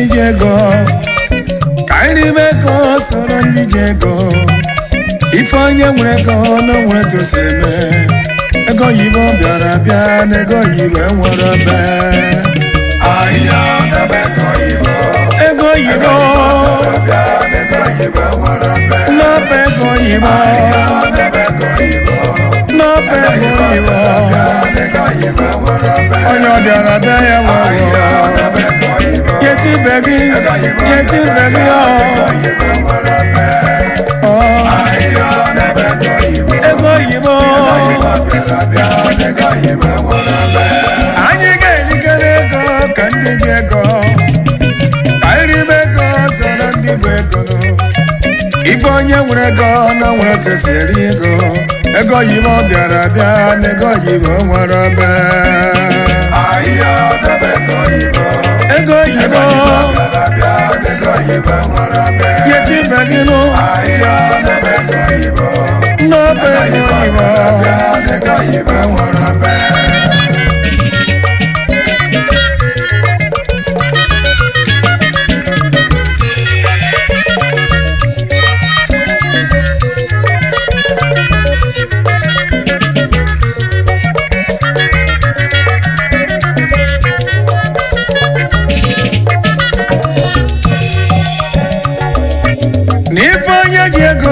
ji ego ka anyị rime ego soro ndị ji ego ife onye nwere ego na nwere tosi eme ego oyibo bịara bịa na ego oyibo enwere ebe ahịa n'ebe ego oyibo ego oyibo n'ọba ego oyibo n'ọba ego oyibo onye ọ bịara bịa ya nwere yetibe gị ego oyibo anyị ga-erikere ego ka ndị ji ego ka nribe ego soro ndị bụ ego ife onye nwere ego na nwere tesi eri ego ego oyibo bịara bịa na ego oyibo nwere ebe ego oyibo yetibe gị nụ n'ọba ego oyibo n'ife onye ji ego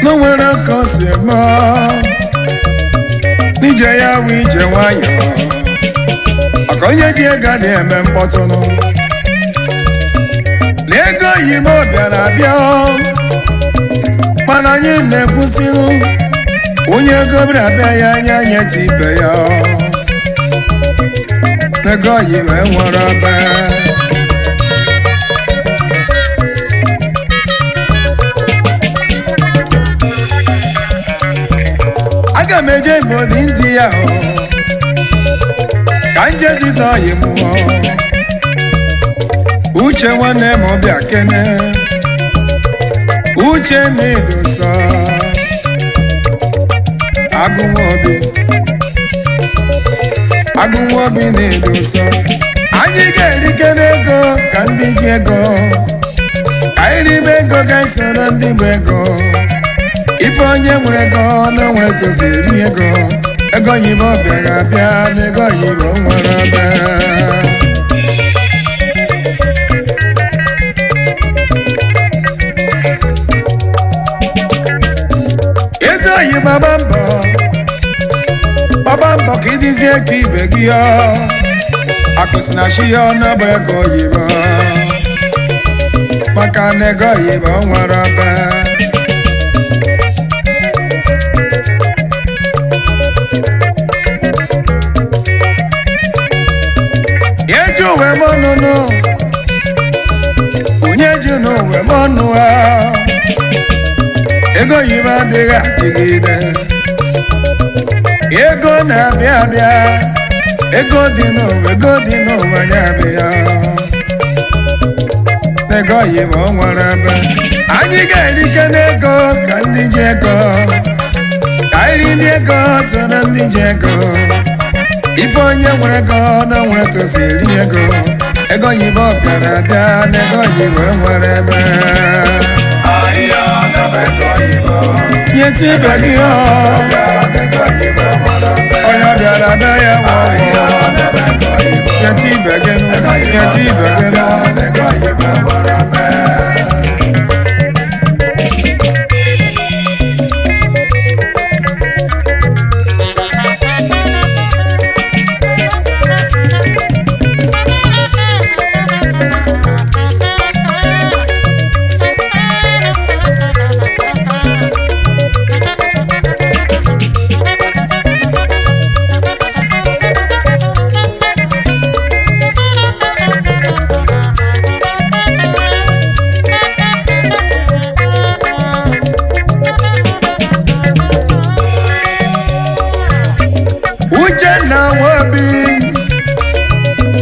n'onwere ka o si eme n'ije ya bụ ije nwayọ maka onye ji ego dị eme mkpọtụnụ na ego oyibo bịara bịa mana anyị na-ekwusịrụ onye ego bịara bịa ya anya nyeta ibe ya na ego oyibo enwere ebe aga m eje obodo ndị ya ka njezita oyi m uche nwanne m ọbịa kene uche na-edosa agụnwobi na-edosa anyị ga-erikere ego ka ndị ji ego ka anyị ribe ego ga soro ndị bụ ego ife onye nwere ego na nwere tosi eri ego ego oyibo bịara bịa na ego oyibo nwere ebe ezi oyi gbaba mbọ ka ịdịzie ka ibe gị akụsi na chi ya n'ọba ego oyibo maka na ego oyibo nwere ebe eji uwe m ọnụnụ onye ji n'uwe m ọnụ ego oyibo adịghị adịgide ego na-abịa abịa ego dị n'ụwa ya abịa ego oyibo nwere ebe anyị ga-erike n'ego ka ndị ji ego ka anyị ndị ego soro ndị ji ego ife onye nwere ego na nwere tosi eri ego ego oyibo bịara bịa na ego oyibo nwere ebe yetibe gị onye bịara bịa ya yetibe gị Uchenna Nwobi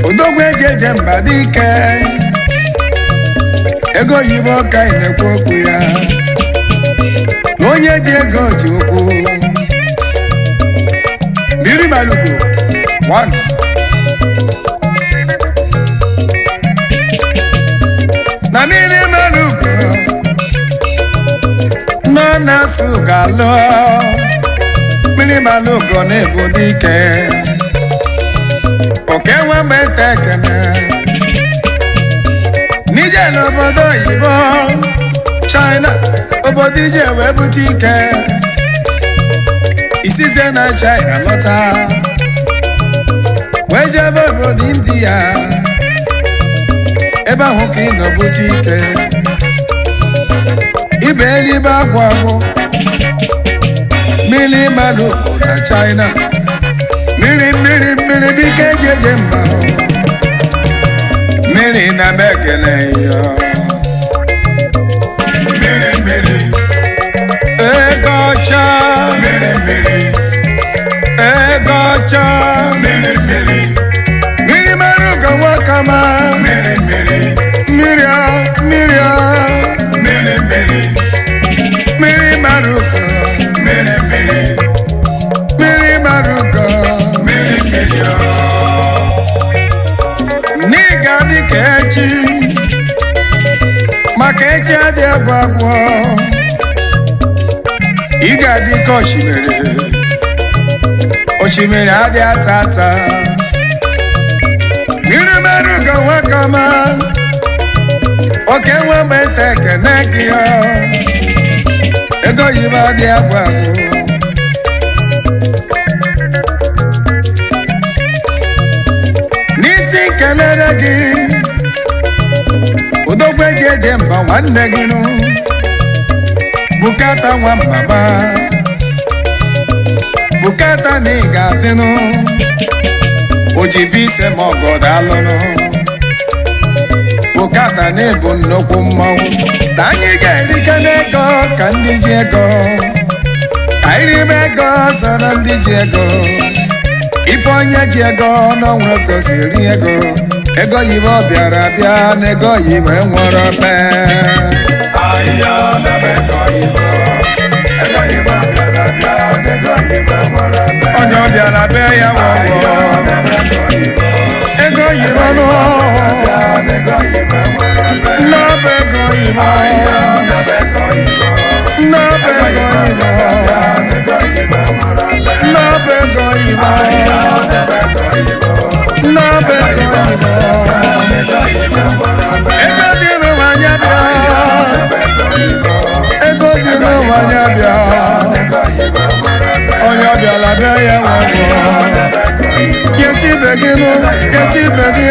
odogwu ejeje mba dike ego oyibo ka ị na-ekwu okwu ya na onye ji ego ji okwu mmiri malugo 1 na-asụ galụ mmiri malụgo na-ebu dike oke Nwamgbenta ekene nije n'obodo oyibo China obodo ije wee bute ike isize na China lọta wee jebe obodo India ebe ahụ ka ị nọ bute ike ibe eluigwe agwụ agwụ mmiri malụgo na China mmiri dike ejeje mba mmiri na bekene ya mmiri ego ọcha ego ọcha mmiri malụgo nwakama mmiri malụgo mmiri malụgo n'ịga dịka echi maka echi adị agwụ agwụ ị ga-adị ka osimiri adị ata ata mmiri malụgo nwakama oke Nwamgbenta ekene gị ego oyibo adị agwụ agwụ n'isi kelere gị odogwu eji eje mba nwanne gị nụ bukata nwa mama bukata na ị ga-adịnụ ojibi ise ma ọgọdọ alụnụ bukata na-ebu nnukwu mmanwụ na anyị ga-erike n'ego ka ndị ji ego ka iribe ego so na ndị ji ego ife onye ji ego n'ọnwụrụ ka o si eri ego ego oyibo bịara bịa na ego oyibo enwere ome onye ọ bịara bịa ya nwụọ ego oyibo n'ọba ego oyibo n'ọba ego oyibo n'ọba ego oyibo n'ọba ego oyibo ego dị n'ụwanya bịa ego dị n'ụwanya bịa onye ọ bịara bịa ya nwụọ yetibe gị nụ yetibe gị